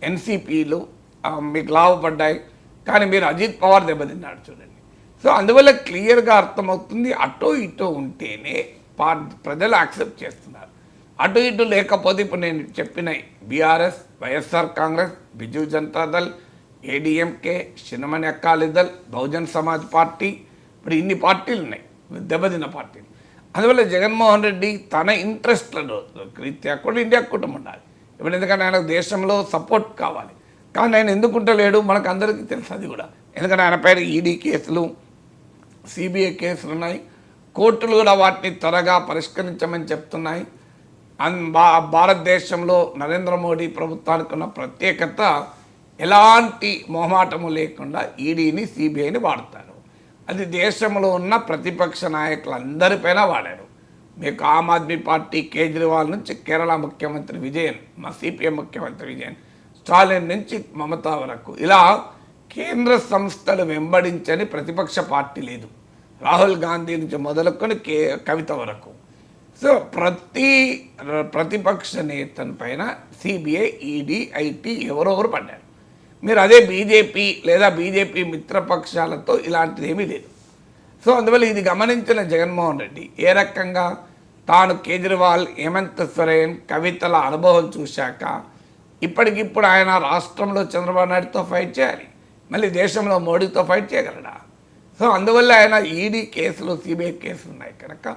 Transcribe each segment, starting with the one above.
ఎన్సీపీలు మీకు లాభపడ్డాయి, కానీ మీరు అజిత్ పవార్ దెబ్బతిన్నాడు చూడండి. సో అందువల్ల క్లియర్గా అర్థమవుతుంది, అటో ఇటో ఉంటేనే ప్రజలు యాక్సెప్ట్ చేస్తున్నారు. అటు ఇటు లేకపోతే ఇప్పుడు నేను చెప్పిన బీఆర్ఎస్, వైఎస్ఆర్ కాంగ్రెస్, బిజు జనతాదళ్, ఏడీఎంకే, శిరోమణి అకాలీదళ్, బహుజన్ సమాజ్ పార్టీ, ఇప్పుడు ఇన్ని పార్టీలు ఉన్నాయి దెబ్బతిన్న పార్టీలు. అందువల్ల జగన్మోహన్ రెడ్డి తన ఇంట్రెస్ట్లలో రీత్యా కూడా ఇండియా కూటమి ఉండాలి. ఇప్పుడు ఎందుకంటే ఆయనకు దేశంలో సపోర్ట్ కావాలి, కానీ ఆయన ఎందుకుంటలేడు మనకు అందరికీ తెలుసు అది కూడా. ఎందుకంటే ఆయన పైన ఈడీ కేసులు, సిబిఐ కేసులు ఉన్నాయి, కోర్టులు కూడా వాటిని త్వరగా పరిష్కరించమని చెప్తున్నాయి. భారతదేశంలో నరేంద్ర మోడీ ప్రభుత్వానికి ఉన్న ప్రత్యేకత ఎలాంటి మొహమాటము లేకుండా ఈడీని, సిబిఐని వాడతారు. అది దేశంలో ఉన్న ప్రతిపక్ష నాయకులందరిపైన వాడారు. మీకు ఆమ్ ఆద్మీ పార్టీ కేజ్రీవాల్ నుంచి కేరళ ముఖ్యమంత్రి విజయన్, మా సిపిఎం ముఖ్యమంత్రి విజయన్, స్టాలిన్ నుంచి మమతా వరకు, ఇలా కేంద్ర సంస్థలు వెంబడించని ప్రతిపక్ష పార్టీ లేదు. రాహుల్ గాంధీ నుంచి మొదలుకొని కవిత వరకు. సో ప్రతి ప్రతిపక్ష నేతల పైన సిబిఐ, ఈడీ, ఐటీ ఎవరెవరు పడ్డారు. మీరు అదే బీజేపీ లేదా బీజేపీ మిత్రపక్షాలతో ఇలాంటిది ఏమీ లేదు. సో అందువల్ల ఇది గమనించిన జగన్మోహన్ రెడ్డి ఏ రకంగా తాను కేజ్రీవాల్, హేమంత్ సోరెన్, కవితల అనుభవం చూశాక ఇప్పటికిప్పుడు ఆయన రాష్ట్రంలో చంద్రబాబు నాయుడుతో ఫైట్ చేయాలి, మళ్ళీ దేశంలో మోడీతో ఫైట్ చేయగలడా? సో అందువల్ల ఆయన ఈడీ కేసులు, సిబిఐ కేసులు ఉన్నాయి కనుక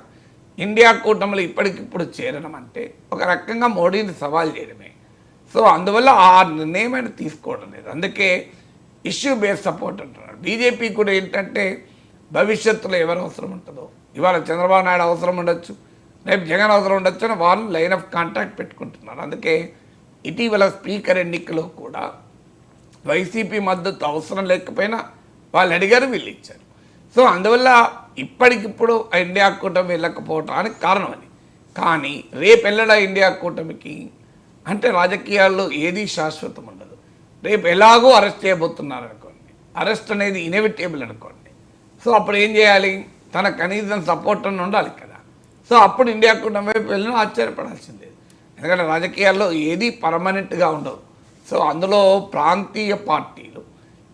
ఇండియా కూటమిలో ఇప్పటికిప్పుడు చేరడం అంటే ఒక రకంగా మోడీని సవాల్ చేయడమే. సో అందువల్ల ఆ నిర్ణయం ఆయన తీసుకోవడం లేదు. అందుకే ఇష్యూ బేస్డ్ సపోర్ట్ అంటున్నాడు. బీజేపీ కూడా ఏంటంటే భవిష్యత్తులో ఎవరు అవసరం ఉంటుందో, ఇవాళ చంద్రబాబు నాయుడు అవసరం ఉండొచ్చు, రేపు జగన్ అవసరం ఉండొచ్చు అని వాళ్ళు లైన్ ఆఫ్ కాంటాక్ట్ పెట్టుకుంటున్నారు. అందుకే ఇటీవల స్పీకర్ ఎన్నికలో కూడా వైసీపీ మద్దతు అవసరం లేకపోయినా వాళ్ళు అడిగారు, వీళ్ళు ఇచ్చారు. సో అందువల్ల ఇప్పటికిప్పుడు ఇండియా కూటమి వెళ్ళకపోవటానికి కారణం అది. కానీ రేపు వెళ్ళడా ఇండియా కూటమికి అంటే రాజకీయాల్లో ఏది శాశ్వతం ఉండదు. రేపు ఎలాగో అరెస్ట్ చేయబోతున్నారు అనుకోండి, అరెస్ట్ అనేది ఇన్ఎవిటేబుల్ అనుకోండి. సో అప్పుడు ఏం చేయాలి? తన కనీసం సపోర్ట్ అని ఉండాలి కదా. సో అప్పుడు ఇండియా కూటమి వైపు వెళ్ళినా ఆశ్చర్యపడాల్సిందే, ఎందుకంటే రాజకీయాల్లో ఏది పర్మనెంట్గా ఉండవు. సో అందులో ప్రాంతీయ పార్టీలు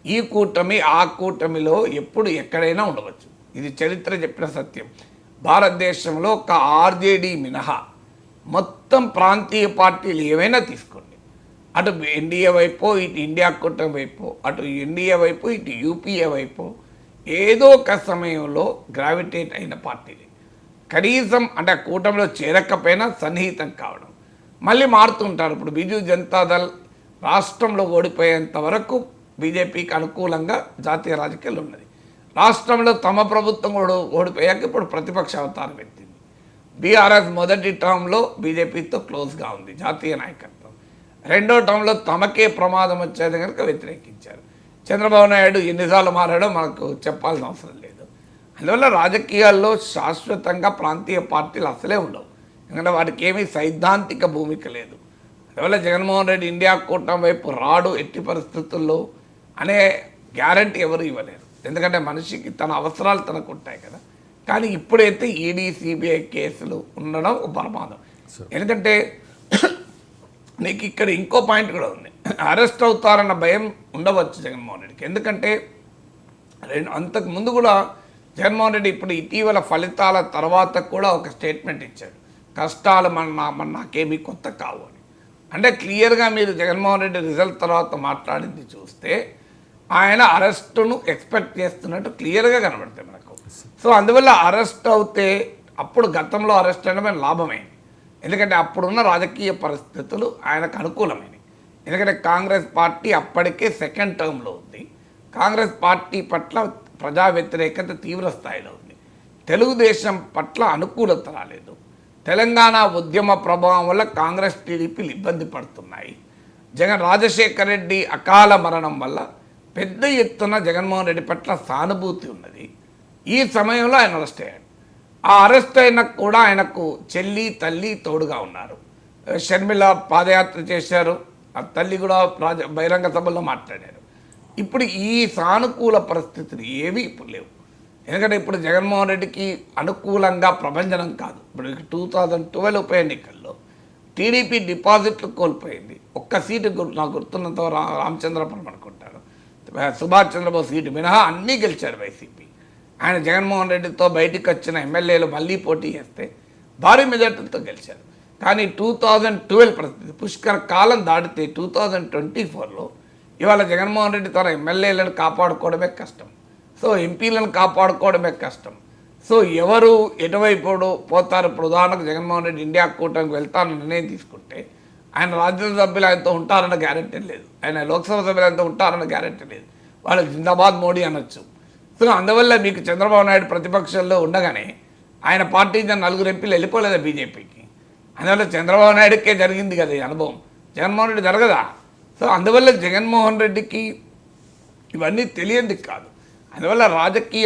ఈ కూటమి ఆ కూటమిలో ఎప్పుడు ఎక్కడైనా ఉండవచ్చు. ఇది చరిత్ర చెప్పిన సత్యం. భారతదేశంలో ఒక ఆర్జేడీ మినహా మొత్తం ప్రాంతీయ పార్టీలు ఏవైనా తీసుకోండి, అటు ఎన్డీఏ వైపు, ఇటు ఇండియా కూటమి వైపు, అటు ఎన్డీఏ వైపు, ఇటు యూపీఏ వైపు, ఏదో ఒక సమయంలో గ్రావిటేట్ అయిన పార్టీలు కనీసం అంటే ఆ కూటమిలో చేరకపోయినా సన్నిహితం కావడం, మళ్ళీ మారుతుంటారు. ఇప్పుడు బిజు జనతాదళ్ రాష్ట్రంలో ఓడిపోయేంత వరకు బీజేపీకి అనుకూలంగా జాతీయ రాజకీయాలు ఉన్నది. రాష్ట్రంలో తమ ప్రభుత్వం ఓడిపోయాక ఇప్పుడు ప్రతిపక్ష అవతారం ఎత్తింది. బీఆర్ఎస్ మొదటి టర్మ్లో బీజేపీతో క్లోజ్గా ఉంది జాతీయ నాయకత్వం, రెండో టర్మ్లో తమకే ప్రమాదం వచ్చేది కనుక వ్యతిరేకించారు. చంద్రబాబు నాయుడు ఎన్నిసార్లు మారాడో మనకు చెప్పాల్సిన అవసరం లేదు. అందువల్ల రాజకీయాల్లో శాశ్వతంగా ప్రాంతీయ పార్టీలు అసలే ఉండవు, ఎందుకంటే వాటికి ఏమీ సైద్ధాంతిక భూమిక లేదు. అందువల్ల జగన్మోహన్ రెడ్డి ఇండియా కూటమి వైపు రాడు ఎట్టి పరిస్థితుల్లో అనే గ్యారంటీ ఎవరు ఇవ్వలేరు, ఎందుకంటే మనిషికి తన అవసరాలు తనకు ఉంటాయి కదా. కానీ ఇప్పుడైతే ఈడీ, సిబిఐ కేసులు ఉండడం ఒక ప్రమాదం. ఎందుకంటే నీకు ఇక్కడ ఇంకో పాయింట్ కూడా ఉంది, అరెస్ట్ అవుతారన్న భయం ఉండవచ్చు జగన్మోహన్ రెడ్డికి. ఎందుకంటే అంతకు ముందు కూడా జగన్మోహన్ రెడ్డి ఇప్పుడు ఇటీవల ఫలితాల తర్వాత కూడా ఒక స్టేట్మెంట్ ఇచ్చాడు, కష్టాలు నాకేమీ కొత్త కావు అని. అంటే క్లియర్గా మీరు జగన్మోహన్ రెడ్డి రిజల్ట్ తర్వాత మాట్లాడింది చూస్తే ఆయన అరెస్టును ఎక్స్పెక్ట్ చేస్తున్నట్టు క్లియర్గా కనబడుతుంది మనకు. సో అందువల్ల అరెస్ట్ అవుతే అప్పుడు గతంలో అరెస్ట్ అయిన లాభమైంది, ఎందుకంటే అప్పుడున్న రాజకీయ పరిస్థితులు ఆయనకు అనుకూలమైనవి. ఎందుకంటే కాంగ్రెస్ పార్టీ అప్పటికే సెకండ్ టర్మ్లో ఉంది, కాంగ్రెస్ పార్టీ పట్ల ప్రజా వ్యతిరేకత తీవ్ర స్థాయిలో ఉంది, తెలుగుదేశం పట్ల అనుకూలత రాలేదు, తెలంగాణ ఉద్యమ ప్రభావం వల్ల కాంగ్రెస్, టీడీపీలు ఇబ్బంది పడుతున్నాయి, రాజశేఖర్ రెడ్డి అకాల మరణం వల్ల పెద్ద ఎత్తున జగన్మోహన్ రెడ్డి పట్ల సానుభూతి ఉన్నది. ఈ సమయంలో ఆయన అరెస్ట్ అయ్యాడు. ఆ అరెస్ట్ అయినా కూడా ఆయనకు చెల్లి, తల్లి తోడుగా ఉన్నారు. షర్మిల పాదయాత్ర చేశారు, ఆ తల్లి కూడా బహిరంగ సభల్లో మాట్లాడారు. ఇప్పుడు ఈ సానుకూల పరిస్థితులు ఏవి ఇప్పుడు లేవు, ఎందుకంటే ఇప్పుడు జగన్మోహన్ రెడ్డికి అనుకూలంగా ప్రభంజనం కాదు. ఇప్పుడు 2012 ఉప ఎన్నికల్లో టీడీపీ డిపాజిట్లు కోల్పోయింది. ఒక్క సీటు నాకు గుర్తున్నంత రామచంద్రపురం అనుకుంటారు, సుభాష్ చంద్రబోస్ సీటు మినహా అన్నీ గెలిచారు వైసీపీ. ఆయన జగన్మోహన్ రెడ్డితో బయటికి వచ్చిన ఎమ్మెల్యేలు మళ్ళీ పోటీ చేస్తే భారీ మెజార్టీలతో గెలిచారు. కానీ 2012 పరిస్థితి పుష్కర కాలం దాటితే 2024లో ఇవాళ జగన్మోహన్ రెడ్డి తన ఎమ్మెల్యేలను కాపాడుకోవడమే కష్టం, సో ఎంపీలను కాపాడుకోవడమే కష్టం. సో ఎవరు ఎటువైపు పోతారు? ఇప్పుడు ఉదాహరణకు జగన్మోహన్ రెడ్డి ఇండియా కూటమికి వెళ్తానని నిర్ణయం తీసుకుంటే ఆయన రాజ్యసభ సభ్యులు ఆయనతో ఉంటారన్న గ్యారెంటీ లేదు, ఆయన లోక్సభ సభ్యులు ఆయనతో ఉంటారన్న గ్యారెంటీ లేదు. వాళ్ళు జిందాబాద్ మోడీ అనొచ్చు. సో అందువల్ల మీకు చంద్రబాబు నాయుడు ప్రతిపక్షంలో ఉండగానే ఆయన పార్టీ నలుగురు ఎంపీలు వెళ్ళిపోలేదా బీజేపీకి? అందువల్ల చంద్రబాబు నాయుడుకే జరిగింది కదా ఈ అనుభవం, జగన్మోహన్ రెడ్డి జరగదా? సో అందువల్ల జగన్మోహన్ రెడ్డికి ఇవన్నీ తెలియంది కాదు. అందువల్ల రాజకీయాలు